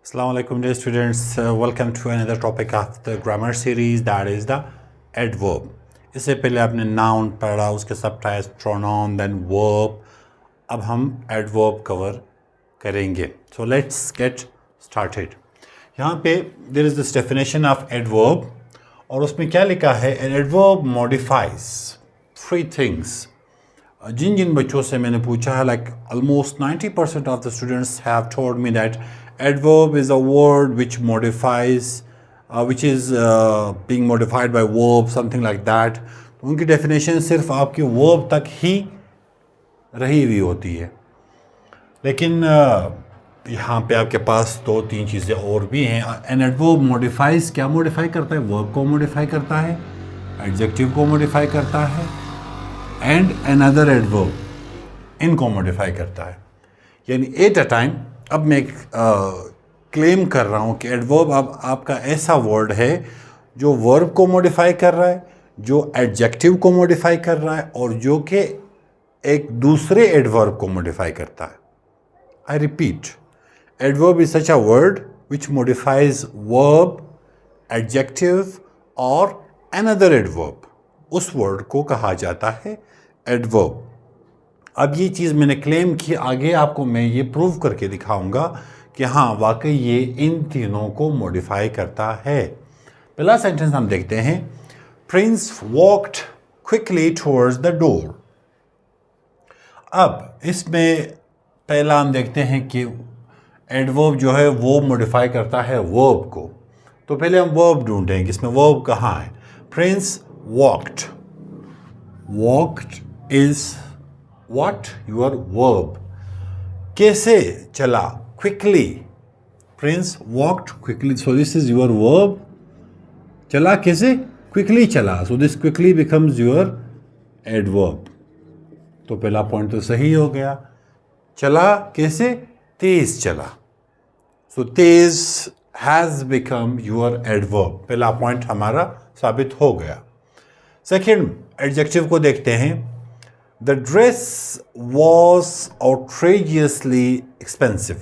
Assalamu alaikum dear students, welcome to another topic of the grammar series, that is the adverb. इससे पहले आपने noun पढ़ा, उसके सब types pronoun then verb. अब हम adverb cover करेंगे. So let's get started. यहाँ पे there is this definition of adverb और उसमें क्या लिखा है? An adverb modifies three things. जिन बच्चों से मैंने पूछा है, like almost 90% of the students have told me that adverb is a word which modifies, which is being modified by verb, something like that. तो उनकी definition सिर्फ आपके verb तक ही रही हुई होती है, लेकिन यहाँ पे आपके पास दो तीन चीज़ें और भी हैं. An adverb modifies, क्या modify करता है? verb को modify करता है, adjective को modify करता है, एंड अनदर एडवर्ब इनको मॉडिफाई करता है. यानी एट अ टाइम. अब मैं क्लेम कर रहा हूँ कि एडवर्ब अब आपका ऐसा वर्ड है जो वर्ब को मॉडिफाई कर रहा है, जो एडजेक्टिव को मॉडिफाई कर रहा है और जो कि एक दूसरे एडवर्ब को मॉडिफाई करता है. I repeat, adverb is such a word which modifies verb, adjective और अनदर एडवर्ब. उस वर्ड को कहा जाता है एडवर्ब. अब ये चीज़ मैंने क्लेम की, आगे आपको मैं ये प्रूव करके दिखाऊंगा कि हाँ वाकई ये इन तीनों को मॉडिफाई करता है. पहला सेंटेंस हम देखते हैं. Prince walked quickly towards the door. अब इसमें पहला हम देखते हैं कि एडवर्ब जो है वो मॉडिफाई करता है वर्ब को. तो पहले हम वर्ब ढूंढेंगे. इसमें वर्ब कहाँ है? Prince walked. Walked is what? Your verb. कैसे चला? Quickly. Prince walked quickly. So this is your verb. चला कैसे? Quickly चला. So this quickly becomes your adverb. तो पहला पॉइंट तो सही हो गया. चला कैसे? तेज चला. So Tej has become your adverb. पहला पॉइंट हमारा साबित हो गया. सेकेंड एडजेक्टिव को देखते हैं. The dress was outrageously expensive.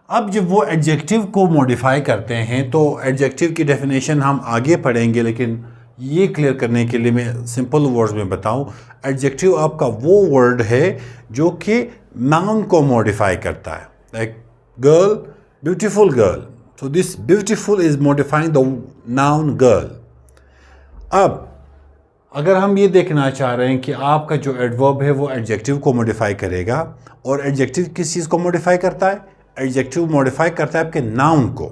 अब जब वो एडजेक्टिव को मॉडिफाई करते हैं तो एडजेक्टिव की डेफिनेशन हम आगे पढ़ेंगे, लेकिन ये क्लियर करने के लिए मैं सिंपल वर्ड्स में बताऊं. एडजेक्टिव आपका वो वर्ड है जो कि नाउन को मॉडिफाई करता है. Like girl, beautiful girl. So this beautiful is modifying the noun girl. अब अगर हम ये देखना चाह रहे हैं कि आपका जो एडवर्ब है वो एडजेक्टिव को मॉडिफाई करेगा, और एडजेक्टिव किस चीज़ को मॉडिफाई करता है? एडजेक्टिव मॉडिफाई करता है आपके नाउन को.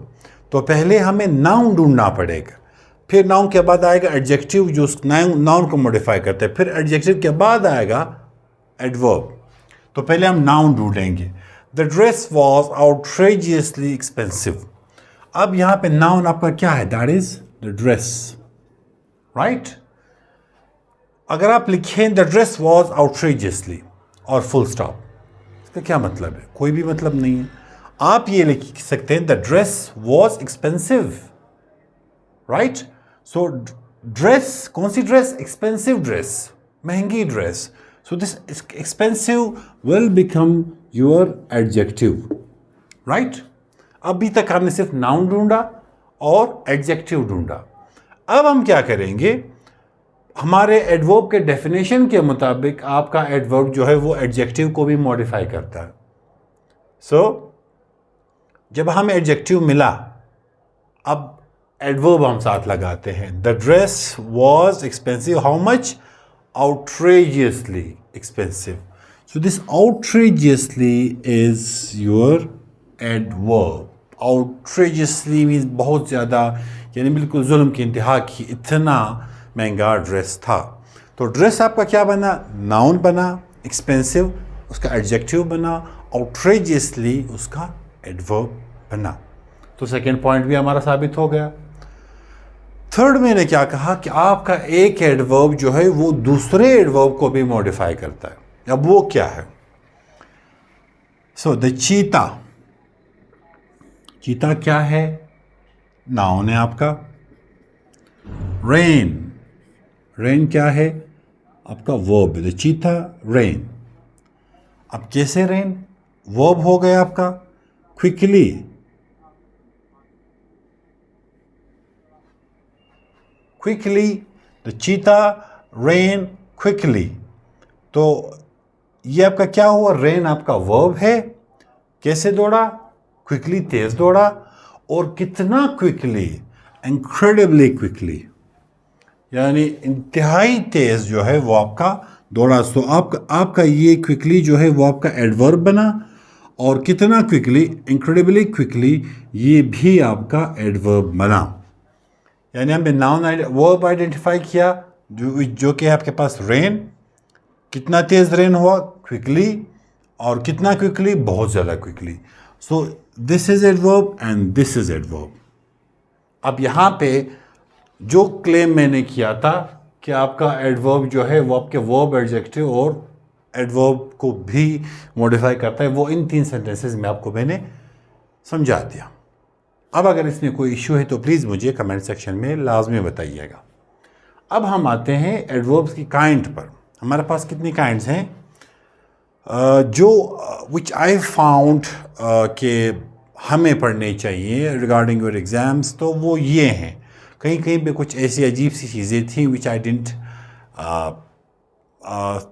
तो पहले हमें नाउन ढूंढना पड़ेगा, फिर नाउन के बाद आएगा एडजेक्टिव जो उस नाउन को मॉडिफाई करता है, फिर एडजेक्टिव के बाद आएगा एडवर्ब. तो पहले हम नाउन ढूंढेंगे. The dress was outrageously expensive. अब यहाँ पे नाउन आपका क्या है? That is the dress, right. अगर आप लिखें द ड्रेस वॉज आउटरेजियसली और फुल स्टॉप, इसका क्या मतलब है? कोई भी मतलब नहीं है. आप ये लिख सकते हैं the dress was expensive, right. So dress, कौन सी ड्रेस? एक्सपेंसिव ड्रेस, महंगी dress. So this expensive will become your adjective, right. अभी तक हमने सिर्फ नाउन ढूंढा और एडजेक्टिव ढूंढा. अब हम क्या करेंगे? हमारे एडवर्ब के डेफिनेशन के मुताबिक आपका एडवर्ब जो है वो एडजेक्टिव को भी मॉडिफाई करता है. सो जब हमें एडजेक्टिव मिला, अब एडवर्ब हम साथ लगाते हैं. The dress was expensive. How much? Outrageously expensive. So this outrageously is your adverb. Outrageously means बहुत ज़्यादा, यानी बिल्कुल जुल्म की इंतहा की, इतना महंगा ड्रेस था. तो ड्रेस आपका क्या बना? नाउन बना. एक्सपेंसिव उसका एडजेक्टिव बना. आउटरेजियसली उसका एडवर्ब बना. तो सेकेंड पॉइंट भी हमारा साबित हो गया. थर्ड मैंने क्या कहा कि आपका एक एडवर्ब जो है वो दूसरे एडवर्ब को भी मॉडिफाई करता है. अब वो क्या है? सो द चीता. चीता क्या है? नाउन है आपका. रेन, रेन क्या है? आपका वर्ब है. द चीता रेन. अब कैसे रेन? वर्ब हो गया आपका. क्विकली क्विकली, द चीता रेन क्विकली। तो ये आपका क्या हुआ, रेन आपका वर्ब है, कैसे दौड़ा, क्विकली, तेज दौड़ा, और कितना क्विकली, इनक्रेडिबली क्विकली, यानी इंतहाई तेज जो है वो आपका दौड़ा। सो आपका ये क्विकली जो है वो आपका एडवर्ब बना, और कितना क्विकली, इनक्रेडिबली क्विकली, ये भी आपका एडवर्ब बना। यानी हमने नाउन वर्ब आइडेंटिफाई किया जो कि आपके पास रेन, कितना तेज रेन हुआ, क्विकली, और कितना क्विकली, बहुत ज़्यादा quickly. So this is adverb and this is adverb. अब यहाँ पे जो क्लेम मैंने किया था कि आपका एडवर्ब जो है वो आपके वर्ब, एडजेक्टिव और एडवर्ब को भी मॉडिफाई करता है, वो इन 3 सेंटेंसेस में आपको मैंने समझा दिया। अब अगर इसमें कोई इश्यू है तो प्लीज़ मुझे कमेंट सेक्शन में लाजमी बताइएगा। अब हम आते हैं एडवर्ब्स की काइंड पर। हमारे पास कितनी काइंड्स हैं जो विच आई फाउंड कि हमें पढ़ने चाहिए रिगार्डिंग योर एग्ज़ाम्स, तो वो ये हैं। कहीं कहीं पे कुछ ऐसी अजीब सी चीज़ें थी विच आई डिडंट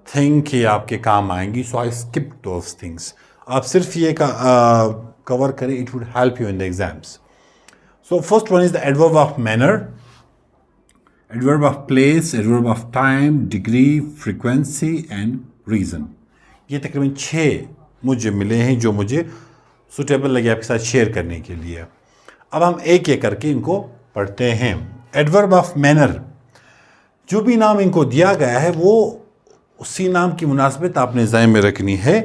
थिंक कि आपके काम आएंगी, सो आई स्किप दोज थिंग्स। आप सिर्फ ये कवर करें, it would help you in the exams. So first one is the adverb of manner, adverb of place, adverb of time, degree, frequency and reason. ये तकरीबन 6 मुझे मिले हैं जो मुझे सुटेबल लगे आपके साथ शेयर करने के लिए। अब हम एक एक करके इनको पढ़ते हैं। एडवर्ब ऑफ मैनर, जो भी नाम इनको दिया गया है वो उसी नाम की मुनासिबत आपने ज़हन में रखनी है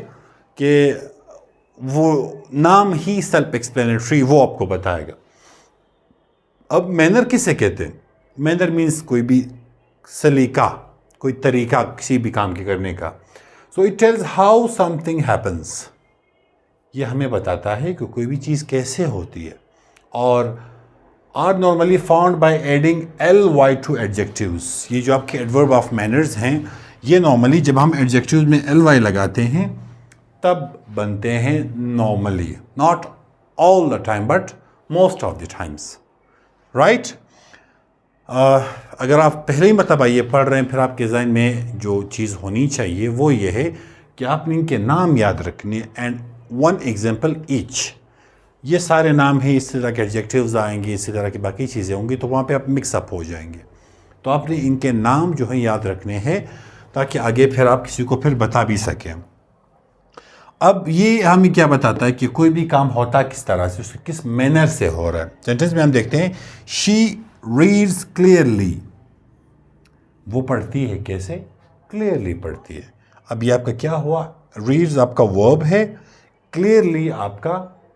कि वो नाम ही सेल्फ एक्सप्लेनेटरी वो आपको बताएगा। अब मैनर किसे कहते हैं? मैनर मीन्स कोई भी सलीका, कोई तरीका किसी भी काम के करने का। So it tells how something happens, ये हमें बताता है कि कोई भी चीज़ कैसे होती है। और are normally found by adding ly to adjectives. ये जो आपके एडवर्ब ऑफ मैनर्स हैं, ये नॉर्मली जब हम एडजेक्टिव्स में ly लगाते हैं तब बनते हैं normally, not all the time but most of the times, right. अगर आप पहले ही मतलब ये पढ़ रहे हैं, फिर आपके ज़हन में जो चीज़ होनी चाहिए वो ये है कि आपने इनके नाम याद रखने, एंड 1 एग्जाम्पल ईच। ये सारे नाम हैं, इस तरह के एडजेक्टिव्स आएंगे, इसी तरह की बाकी चीज़ें होंगी, तो वहाँ पे आप मिक्सअप हो जाएंगे। तो आपने इनके नाम जो हैं याद रखने हैं ताकि आगे फिर आप किसी को फिर बता भी सकें। अब ये हमें क्या बताता है कि कोई भी काम होता किस तरह से, उसके किस मैनर से हो रहा है। सेंटेंस में हम देखते हैं शी रीड्स क्लियरली, वो पढ़ती है कैसे, क्लियरली पढ़ती है। अब ये आपका क्या हुआ, रीड्स आपका वर्ब है, क्लियरली आपका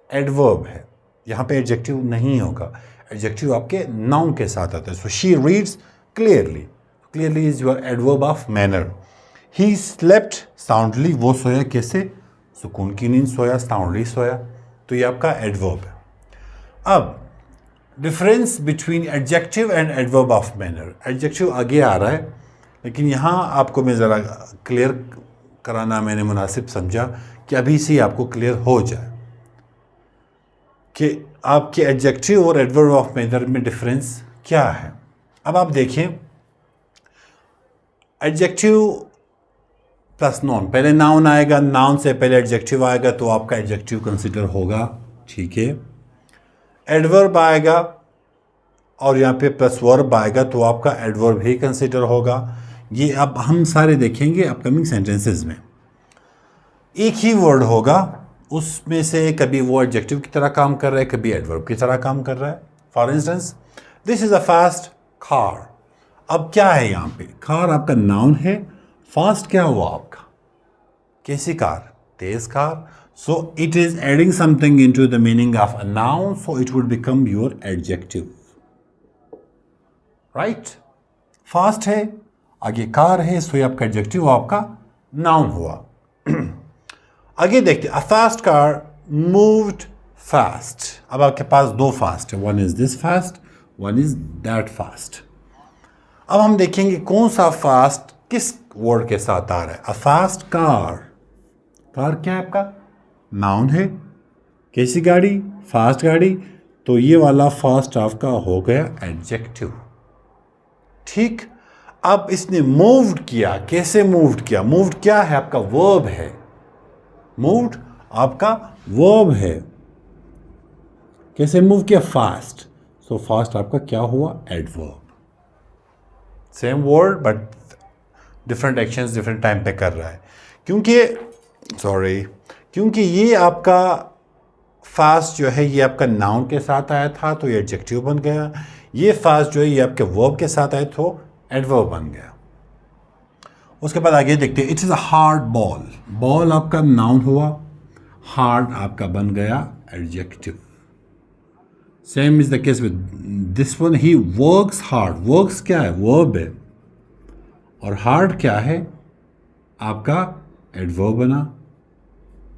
एडवर्ब है। यहाँ पे एडजेक्टिव नहीं होगा, एडजेक्टिव आपके नाउन के साथ आता है। So she reads clearly, clearly is your adverb of manner. He slept soundly, वो सोया कैसे, सुकून की नींद सोया, साउंडली सोया, तो ये आपका एडवर्ब है। अब difference between adjective and adverb of manner, adjective आगे आ रहा है, लेकिन यहाँ आपको मैं ज़रा क्लियर कराना मैंने मुनासिब समझा कि अभी से आपको क्लियर हो जाए कि आपके एडजेक्टिव और एडवर्ब ऑफ मैनर में डिफरेंस क्या है। अब आप देखें, एडजेक्टिव प्लस नाउन, पहले नाउन आएगा, नाउन से पहले एडजेक्टिव आएगा तो आपका एडजेक्टिव कंसिडर होगा, ठीक है। एडवर्ब आएगा और यहाँ पे प्लस वर्ब आएगा तो आपका एडवर्ब ही कंसिडर होगा। ये अब हम सारे देखेंगे अपकमिंग सेंटेंसेस में। एक ही वर्ड होगा, उसमें से कभी वो एडजेक्टिव की तरह काम कर रहा है, कभी एडवर्ब की तरह काम कर रहा है। For instance, this is a fast car. अब क्या है यहाँ पे, कार आपका नाउन है, फास्ट क्या हुआ आपका, कैसी car, Tej car. So it is adding something into the meaning of a noun, so it would become your adjective, right. Fast है, आगे कार है, सो ये आपका एडजेक्टिव आपका नाउन हुआ। आगे देखते, a fast car moved fast. अब आपके पास 2 फास्ट है, one is this fast, one is that fast. अब हम देखेंगे कौन सा फास्ट किस वर्ड के साथ आ रहा है। अ फास्ट कार, कार क्या है आपका, नाउन है, कैसी गाड़ी, फास्ट गाड़ी, तो ये वाला फास्ट आपका हो गया एडजेक्टिव। ठीक। अब इसने मूव्ड किया, कैसे मूव्ड किया? मूव्ड क्या है? आपका वर्ब है। मूव्ड आपका वर्ब है। कैसे मूव किया? फास्ट। सो फास्ट आपका क्या हुआ? Adverb. Same word but different actions different time पे कर रहा है, क्योंकि ये आपका फास्ट जो है ये आपका नाउन के साथ आया था तो ये एडजेक्टिव बन गया। ये फास्ट जो है ये आपके वर्ब के साथ आया तो एडवर्ब बन गया। उसके बाद आगे देखते हैं, it is a hard ball. Ball आपका नाउन हुआ, हार्ड आपका बन गया adjective. Same is the case with this one, he works hard. Works क्या है? वर्ब है। और हार्ड क्या है? आपका एडवर्ब बना,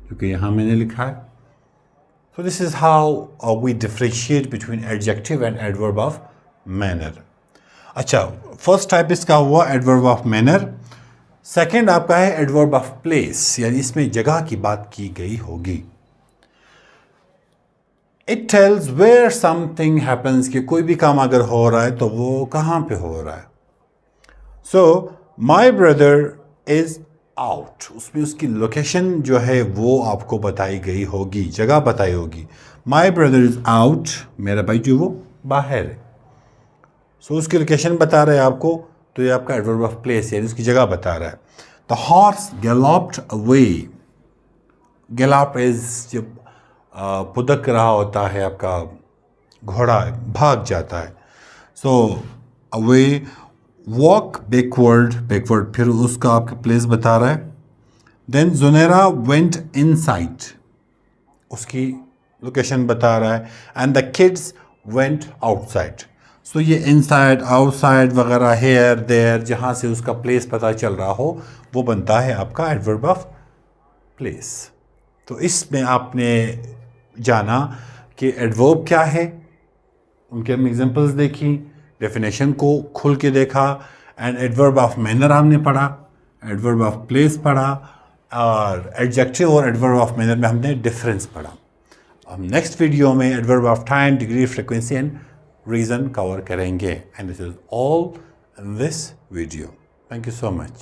क्योंकि यहां मैंने लिखा है। So this is how we differentiate between adjective and adverb of manner. अच्छा, फर्स्ट टाइप इसका हुआ adverb of manner। सेकेंड आपका है adverb of place, यानी इसमें जगह की बात की गई होगी। It tells where something happens, कि कोई भी काम अगर हो रहा है तो वो कहाँ पे हो रहा है। So my brother is out, उसमें उसकी लोकेशन जो है वो आपको बताई गई होगी, जगह बताई होगी। माई ब्रदर इज आउट, मेरा भाई जो वो बाहर है। सो उसकी लोकेशन बता रहा है आपको, तो ये आपका एडवर्ब ऑफ प्लेस यानी उसकी जगह बता रहा है। The horse galloped away. Gallop is जब पुदक रहा होता है, आपका घोड़ा भाग जाता है। सो अवे, वॉक बैकवर्ड फिर उसका आपका प्लेस बता रहा है। देन जुनेरा वेंट इनसाइड, उसकी लोकेशन बता रहा है। And the kids went outside. So ये इनसाइड आउटसाइड वगैरह, हेयर देयर, जहाँ से उसका प्लेस पता चल रहा हो वो बनता है आपका एडवर्ब ऑफ प्लेस। तो इसमें आपने जाना कि एडवर्ब क्या है, उनके हम एग्जांपल्स देखी, डेफिनेशन को खुल के देखा। एंड एडवर्ब ऑफ मैनर हमने पढ़ा, एडवर्ब ऑफ प्लेस पढ़ा, और एडजेक्टिव और एडवर्ब ऑफ मैनर में हमने डिफरेंस पढ़ा। हम नेक्स्ट वीडियो में adverb of time, degree, frequency and reason cover करेंगे। And this is all in this video. Thank you so much.